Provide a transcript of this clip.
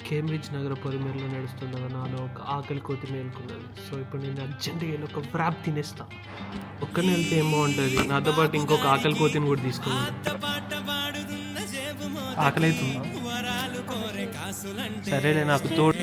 Cambridge నగర పొలిమేరలో నడుస్తుండగా నాలో ఒక ఆకలి కోతి మేలుకున్నది. సో ఇప్పుడు నేను అర్జెంట్గా వెళ్ళి ఒక వ్రాప్ తినేస్తా. ఒక్కనే వెళ్తే ఏం బాగుంటుంది, నాతో పాటు ఇంకొక ఆకలి కోతిని కూడా తీసుకున్నాను. ఆకలి అవుతుందా? సరేలే, నాకు తోడు.